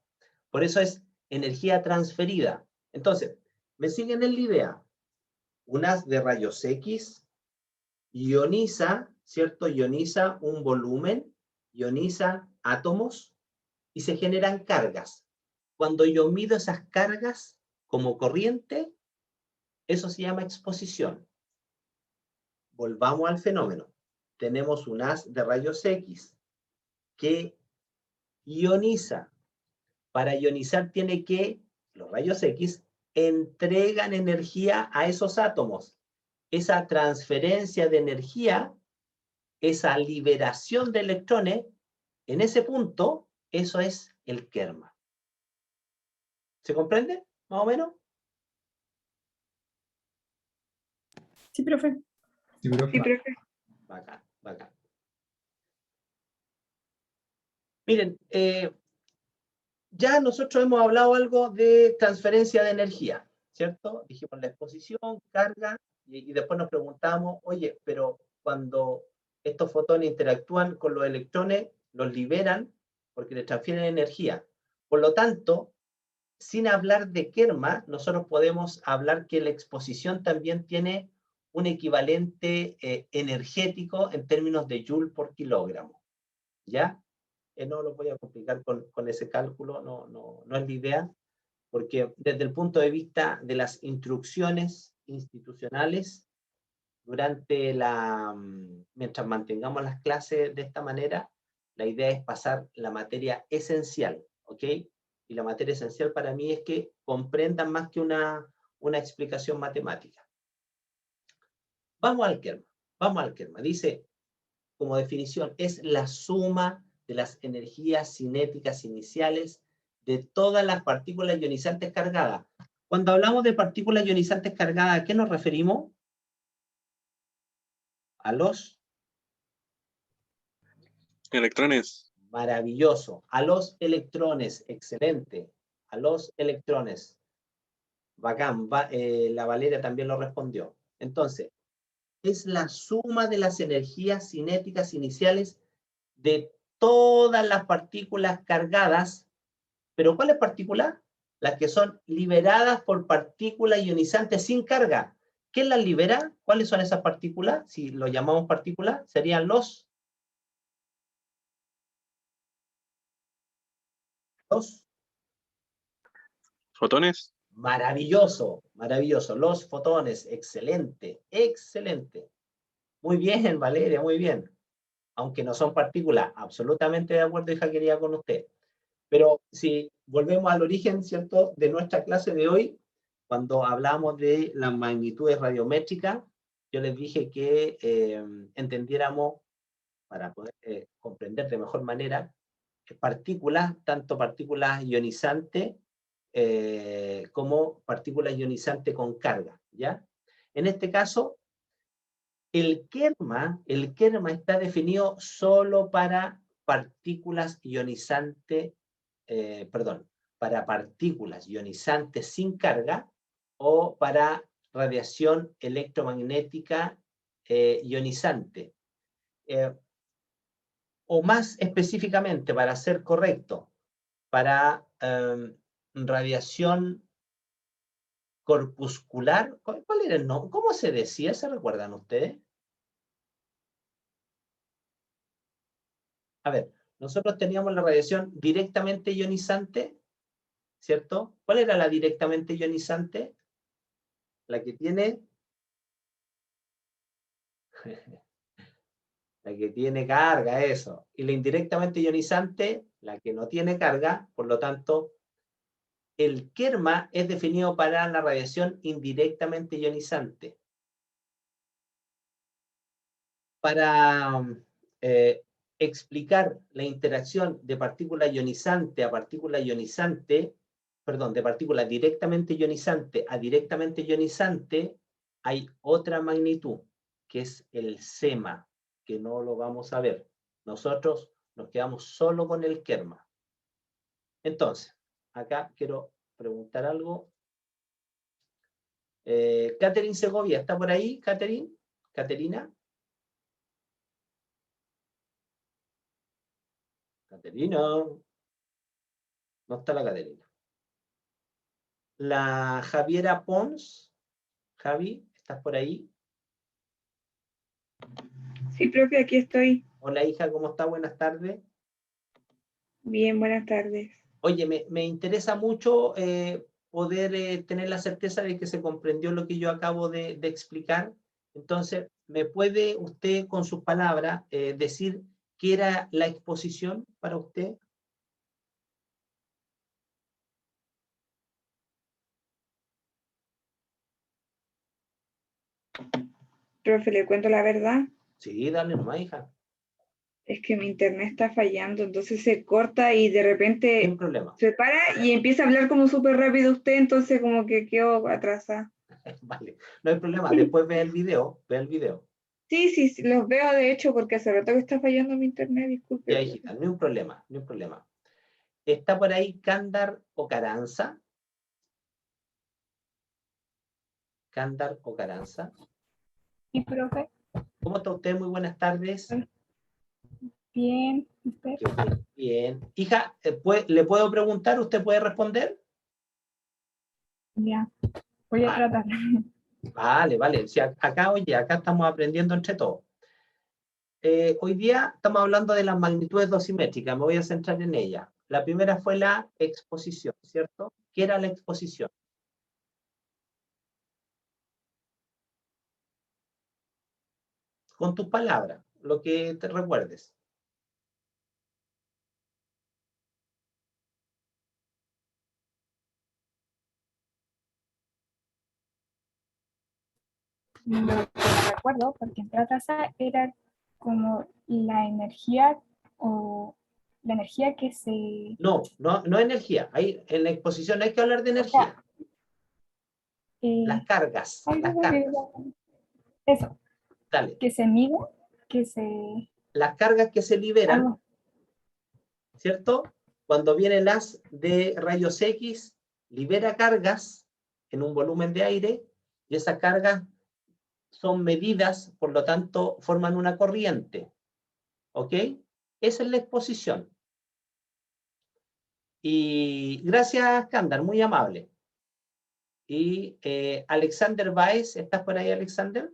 Por eso es energía transferida. Entonces, ¿me siguen en la idea? un haz de rayos X ioniza, ¿cierto? Ioniza un volumen, ioniza átomos y se generan cargas. Cuando yo mido esas cargas como corriente, eso se llama exposición. Volvamos al fenómeno. Tenemos un haz de rayos X que ioniza. Para ionizar tiene que, los rayos X entregan energía a esos átomos. Esa transferencia de energía, esa liberación de electrones, en ese punto, eso es el kerma. ¿Se comprende? Más o menos. Sí, profe. Sí, profe. Sí, profe. Bacán, bacán. Miren, ya nosotros hemos hablado algo de transferencia de energía, ¿cierto? Dijimos la exposición, carga, y después nos preguntamos, oye, pero cuando estos fotones interactúan con los electrones, los liberan porque les transfieren energía. Por lo tanto, sin hablar de kerma, nosotros podemos hablar que la exposición también tiene un equivalente energético en términos de joule por kilogramo, ¿ya? No lo voy a complicar con ese cálculo, no es la idea, porque desde el punto de vista de las instrucciones institucionales, mientras mantengamos las clases de esta manera, la idea es pasar la materia esencial, ¿ok? Y la materia esencial para mí es que comprendan más que una explicación matemática. Vamos al kerma. Dice, como definición, es la suma de las energías cinéticas iniciales de todas las partículas ionizantes cargadas. Cuando hablamos de partículas ionizantes cargadas, ¿a qué nos referimos? A los electrones. Maravilloso. A los electrones, excelente. A los electrones. Bacán. La Valeria también lo respondió. Entonces, es la suma de las energías cinéticas iniciales de todas las partículas cargadas. ¿Pero cuáles partículas? Las que son liberadas por partículas ionizantes sin carga. ¿Quién las libera? ¿Cuáles son esas partículas? Si lo llamamos partículas, serían los Fotones. maravilloso, maravilloso. Los fotones, excelente, excelente. Muy bien, Valeria, muy bien. Aunque no son partículas, absolutamente de acuerdo, hija querida, con usted. Pero si volvemos al origen, ¿cierto?, de nuestra clase de hoy, cuando hablamos de las magnitudes radiométricas, yo les dije que entendiéramos, para poder comprender de mejor manera, partículas, tanto partículas ionizantes como partículas ionizantes con carga, ¿ya? En este caso, el kerma está definido solo para partículas ionizantes, para partículas ionizantes sin carga o para radiación electromagnética ionizante. O más específicamente, para ser correcto, para radiación corpuscular. ¿Cuál era el nombre? ¿Cómo se decía? ¿Se recuerdan ustedes? A ver, nosotros teníamos la radiación directamente ionizante, ¿cierto? ¿Cuál era la directamente ionizante? La que tiene... la que tiene carga, eso. Y la indirectamente ionizante, la que no tiene carga, por lo tanto, el kerma es definido para la radiación indirectamente ionizante. Para explicar la interacción de partícula ionizante a partícula ionizante, perdón, de partícula directamente ionizante a directamente ionizante, hay otra magnitud, que es el SEMA, que no lo vamos a ver. Nosotros nos quedamos solo con el kerma. Entonces, acá quiero preguntar algo. Catherine Segovia, ¿está por ahí, Catherine? ¿Caterina? Caterina. No está la Caterina. La Javiera Pons. Javi, ¿Estás por ahí? Sí, profe, aquí estoy. Hola, hija, ¿cómo está? Buenas tardes. Bien, buenas tardes. Oye, me interesa mucho poder tener la certeza de que se comprendió lo que yo acabo de explicar. Entonces, ¿me puede usted, con sus palabras, decir qué era la exposición para usted? Profe, le cuento la verdad. Sí, dale nomás, hija. Es que mi internet está fallando, entonces se corta y de Sin repente problema. se para y empieza a hablar como súper rápido usted, entonces como que quedo atrasada. Vale, no hay problema. Después ve el video, ve el video. Sí, sí, sí, los veo de hecho porque hace rato que está fallando mi internet, disculpe, Ya, profe. hijita, no hay un problema, no hay un problema. ¿Está por ahí Cándar Ocaranza? Cándar Ocaranza. Sí, profe. ¿Cómo está usted? Muy buenas tardes. Bien, ¿usted? Qué bien, bien. Hija, ¿le puedo preguntar? ¿Usted puede responder? Ya, voy a Ah, tratar. vale, vale. Si acá, oye, acá estamos aprendiendo entre todos. Hoy día estamos hablando de las magnitudes dosimétricas. Me voy a centrar en ellas. La primera fue la exposición, ¿cierto? ¿Qué era la exposición? Con tus palabras, lo que te recuerdes. Lo que me recuerdo, porque en Tratasa era como la energía o la energía que se... No, no, no energía. Ahí, en la exposición hay que hablar de O sea, energía. Las cargas, algo las cargas. eso, Dale. que se mide, que se... Las cargas que se liberan, Algo, ¿cierto? Cuando viene el haz de rayos X, libera cargas en un volumen de aire y esas cargas son medidas, por lo tanto, forman una corriente. ¿Ok? Esa es la exposición. Y gracias, Cándar, muy amable. Y Alexander Baez, ¿estás por ahí, Alexander?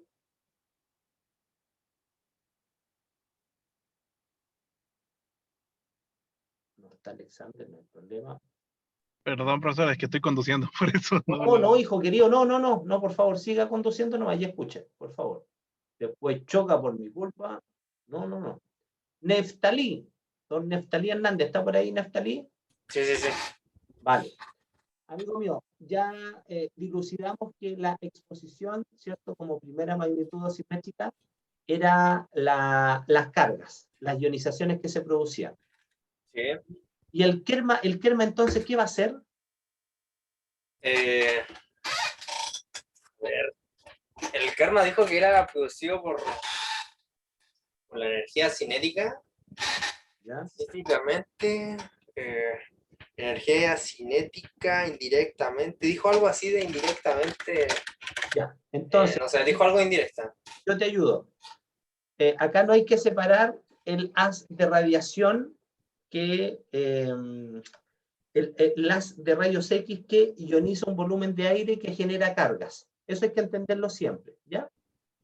No está Alexander, no hay problema. Perdón, profesor, es que estoy conduciendo, por eso no No, no, lo... hijo querido, no, no, no, no, por favor, siga conduciendo nomás y escuche, por favor. Después choca por mi culpa. No, no, no. Neftalí, don Neftalí Hernández, ¿está por ahí, Neftalí? Sí, sí, sí. Vale. Amigo mío, ya dilucidamos que la exposición, ¿cierto? Como primera magnitud asimétrica, era las cargas, las ionizaciones que se producían. Sí. ¿Y el kerma entonces qué va a hacer? A ver. El karma dijo que era producido por la energía cinética. ¿Ya? Cinéticamente, energía cinética indirectamente. Dijo algo así de indirectamente. Ya. Entonces, O sea, dijo algo indirecta. yo te ayudo. Acá no hay que separar el haz de radiación que el haz de rayos X que ioniza un volumen de aire que genera cargas. Eso hay que entenderlo siempre, ¿ya?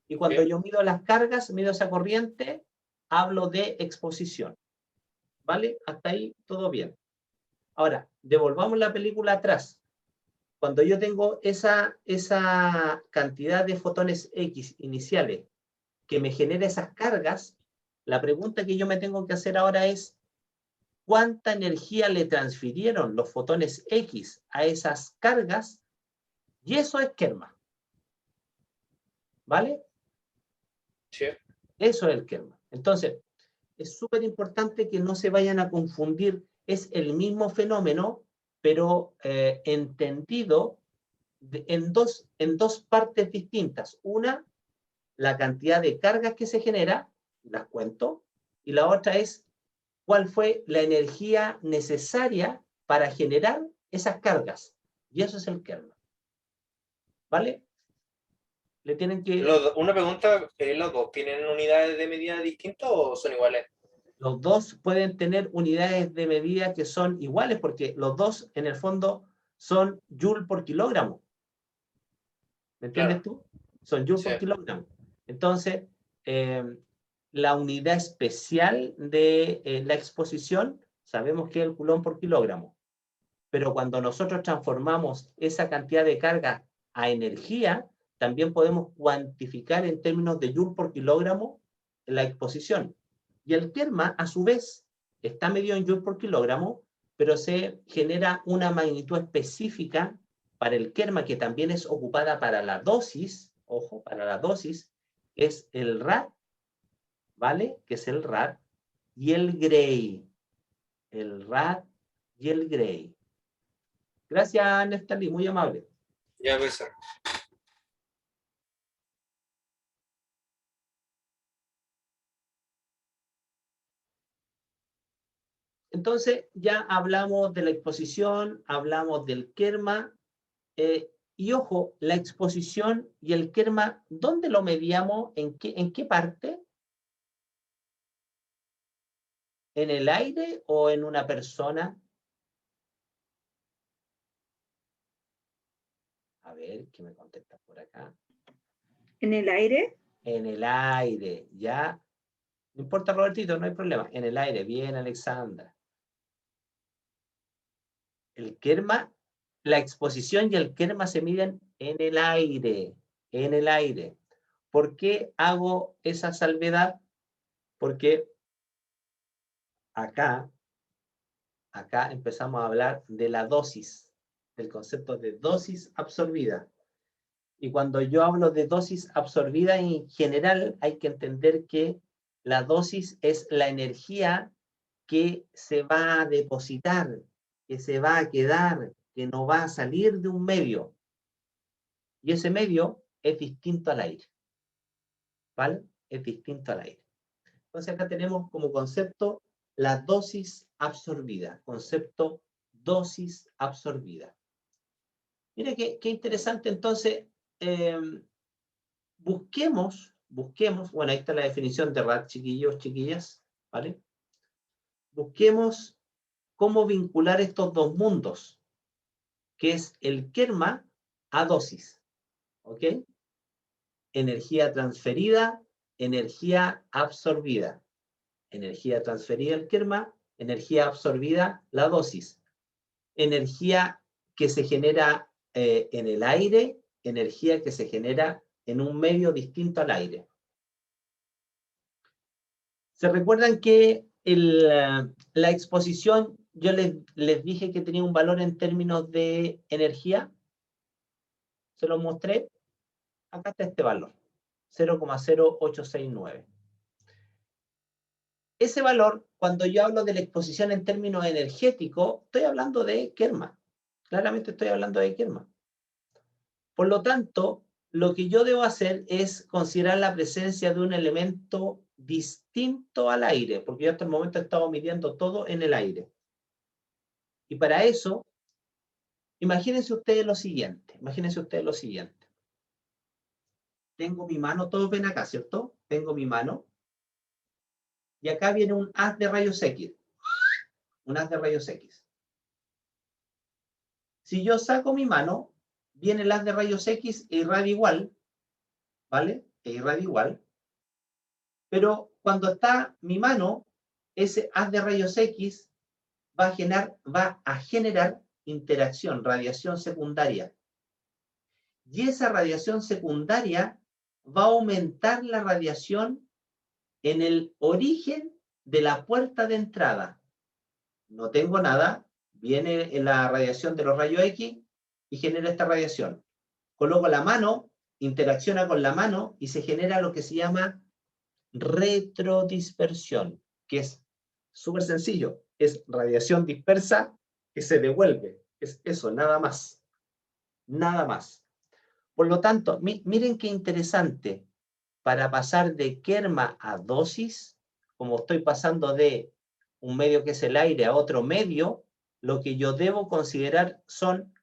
Y cuando yo mido las cargas, mido esa corriente, hablo de exposición. ¿Vale? Hasta ahí todo bien. Ahora, devolvamos la película atrás. Cuando yo tengo esa cantidad de fotones X iniciales que me genera esas cargas, la pregunta que yo me tengo que hacer ahora es, ¿cuánta energía le transfirieron los fotones X a esas cargas? Y eso es Kerma. ¿Vale? Sí. Eso es el Kerma. Entonces, es súper importante que no se vayan a confundir. Es el mismo fenómeno, pero entendido en dos partes distintas. Una, la cantidad de cargas que se genera, las cuento, y la otra es cuál fue la energía necesaria para generar esas cargas. Y eso es el Kerma. ¿Vale? Le tienen que... Una pregunta, ¿los dos tienen unidades de medida distintas o son iguales? Los dos pueden tener unidades de medida que son iguales porque los dos, en el fondo, son joule por kilogramo. ¿Me entiendes tú? son joules Sí. por kilogramo. Entonces, la unidad especial de la exposición, sabemos que es el coulomb por kilogramo. Pero cuando nosotros transformamos esa cantidad de carga a energía, también podemos cuantificar en términos de joule por kilogramo la exposición. Y el kerma, a su vez, está medido en joule por kilogramo, pero se genera una magnitud específica para el kerma, que también es ocupada para la dosis, ojo, para la dosis, es el rad, ¿vale? Que es el rad, y el gray. El rad y el gray. Gracias, Neftalí, muy amable. Ya, profesor. Entonces, ya hablamos de la exposición, hablamos del kerma, y ojo, la exposición y el kerma, ¿dónde lo medíamos? ¿En qué parte? ¿En el aire o en una persona? A ver, ¿qué me contesta por acá? ¿En el aire? En el aire, ya. No importa, Robertito, no hay problema. En el aire, bien, Alexandra. El kerma, la exposición y el kerma se miden en el aire, en el aire. ¿Por qué hago esa salvedad? Porque acá empezamos a hablar de la dosis, del concepto de dosis absorbida. Y cuando yo hablo de dosis absorbida, en general hay que entender que la dosis es la energía que se va a depositar, que se va a quedar, que no va a salir de un medio. Y ese medio es distinto al aire. ¿Vale? Es distinto al aire. Entonces acá tenemos como concepto la dosis absorbida. Concepto dosis absorbida. Mire qué interesante. Entonces, busquemos, bueno, ahí está la definición de RAD, chiquillos, chiquillas, ¿vale? Busquemos cómo vincular estos dos mundos, que es el kerma a dosis, ¿ok? Energía transferida, energía absorbida. Energía transferida el kerma, energía absorbida la dosis. Energía que se genera en el aire, energía que se genera en un medio distinto al aire. ¿Se recuerdan que la exposición, yo les dije que tenía un valor en términos de energía? Se lo mostré. Acá está este valor, 0,0869. Ese valor, cuando yo hablo de la exposición en términos energéticos, estoy hablando de kerma. Claramente estoy hablando de kerma. Por lo tanto, lo que yo debo hacer es considerar la presencia de un elemento distinto al aire, porque yo hasta el momento he estado midiendo todo en el aire. Y para eso, imagínense ustedes lo siguiente. Tengo mi mano, todos ven acá, ¿cierto? Tengo mi mano. Y acá viene un haz de rayos X. Un haz de rayos X. Si yo saco mi mano, viene el haz de rayos X e irradia igual, ¿vale? E irradia igual. Pero cuando está mi mano, ese haz de rayos X va a generar interacción, radiación secundaria. Y esa radiación secundaria va a aumentar la radiación en el origen de la puerta de entrada. No tengo nada, viene la radiación de los rayos X y genera esta radiación. Coloco la mano, interacciona con la mano y se genera lo que se llama retrodispersión, que es súper sencillo, es radiación dispersa que se devuelve. Es eso, nada más. Nada más. Por lo tanto, miren qué interesante. Para pasar de kerma a dosis, como estoy pasando de un medio que es el aire a otro medio, lo que yo debo considerar son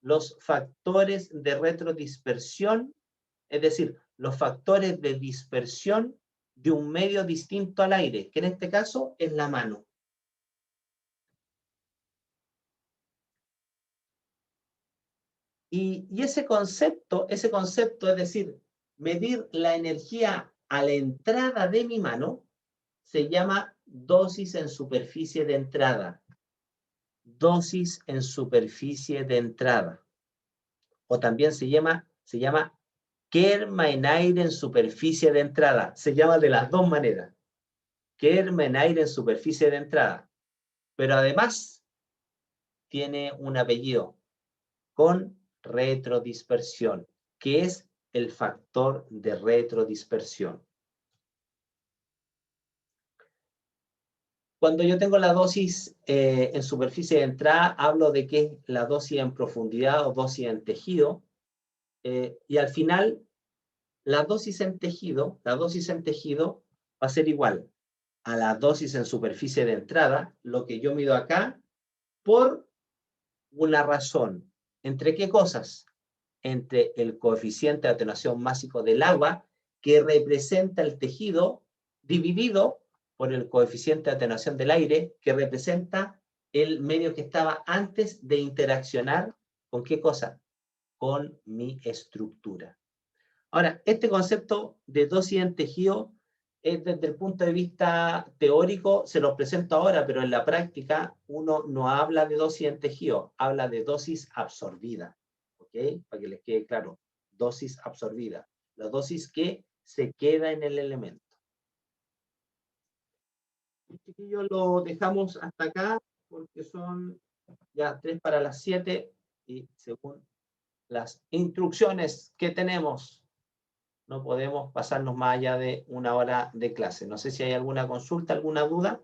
los factores de retrodispersión, es decir, los factores de dispersión de un medio distinto al aire, que en este caso es la mano. Y ese concepto, es decir, Medir la energía a la entrada de mi mano se llama dosis en superficie de entrada. Dosis en superficie de entrada. O también se llama querma en aire en superficie de entrada. Se llama de las dos maneras. Querma en aire en superficie de entrada. Pero además tiene un apellido con retrodispersión, que es el factor de retrodispersión. Cuando yo tengo la dosis en superficie de entrada, hablo de que es la dosis en profundidad o dosis en tejido. Y al final, la dosis en tejido va a ser igual a la dosis en superficie de entrada, lo que yo mido acá, por una razón. ¿Entre qué cosas? Entre el coeficiente de atenuación másico del agua, que representa el tejido, dividido por el coeficiente de atenuación del aire, que representa el medio que estaba antes de interaccionar ¿con qué cosa? Con mi estructura. Ahora, este concepto de dosis en tejido es desde el punto de vista teórico, se los presento ahora, pero en la práctica uno no habla de dosis en tejido, habla de dosis absorbida. ¿Ok? Para que les quede claro, dosis absorbida. La dosis que se queda en el elemento. Chiquillos, lo dejamos hasta acá porque son ya 3 para las 7 y según las instrucciones que tenemos, no podemos pasarnos más allá de 1 hora de clase. No sé si hay alguna consulta, alguna duda.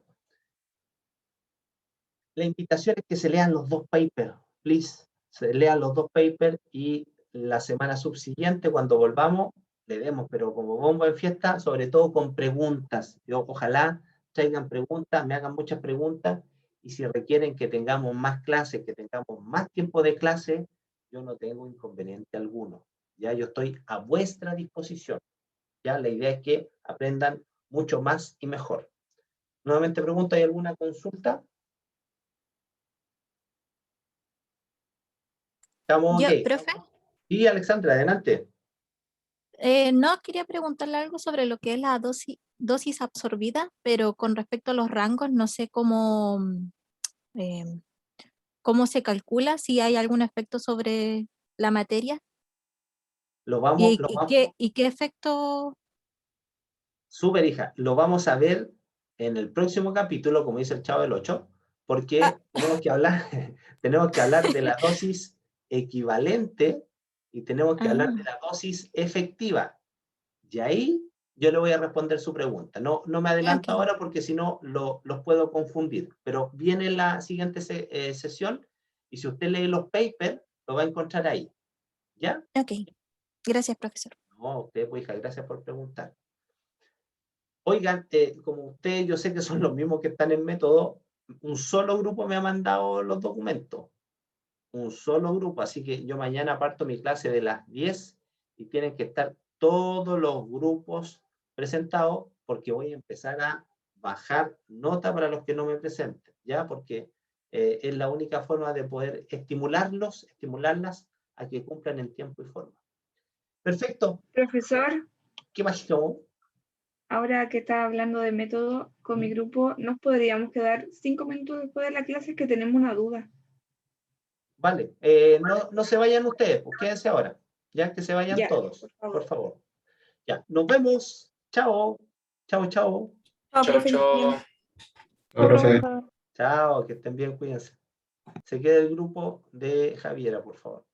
La invitación es que se lean los 2 papers, please. Se lean los 2 papers y la semana subsiguiente, cuando volvamos, le demos, pero como bombo en fiesta, sobre todo con preguntas. Yo ojalá traigan preguntas, me hagan muchas preguntas, y si requieren que tengamos más clases, que tengamos más tiempo de clase, yo no tengo inconveniente alguno. Ya yo estoy a vuestra disposición. Ya la idea es que aprendan mucho más y mejor. Nuevamente pregunto, ¿hay alguna consulta? ¿Estamos Yo, ok? profe, Sí, Alexandra, adelante. no quería preguntarle algo sobre lo que es la dosis absorbida, pero con respecto a los rangos, no sé eh, cómo se calcula, si hay algún efecto sobre la materia y qué efecto. Súper, hija, lo vamos a ver en el próximo capítulo, como dice el Chavo del 8, porque tenemos que hablar de la dosis equivalente y tenemos que hablar de la dosis efectiva. Y ahí yo le voy a responder su pregunta. No me adelanto ahora porque si no los puedo confundir. Pero viene la siguiente sesión y si usted lee los papers, lo va a encontrar ahí. ¿Ya? Ok, gracias, profesor. No, usted, pues, hija, gracias por preguntar. Oigan, como ustedes, yo sé que son los mismos que están en método, un solo grupo me ha mandado los documentos. Un solo grupo, así que yo mañana parto mi clase de las 10 y tienen que estar todos los grupos presentados porque voy a empezar a bajar nota para los que no me presenten, ¿ya? Porque es la única forma de poder estimularlas a que cumplan en tiempo y forma. Perfecto. Profesor, ¿Qué más, Chico? ahora que está hablando de método con mi grupo, ¿nos podríamos quedar 5 minutos después de la clase que tenemos una duda? Vale, no se vayan ustedes, pues quédense ahora, ya que se vayan Ya, todos, por por favor. Ya, nos vemos. Chao. Chao, chao. Chao, Chao, profe. chao. Chao, profesor. Chao, que estén bien, cuídense. Se queda el grupo de Javiera, por favor.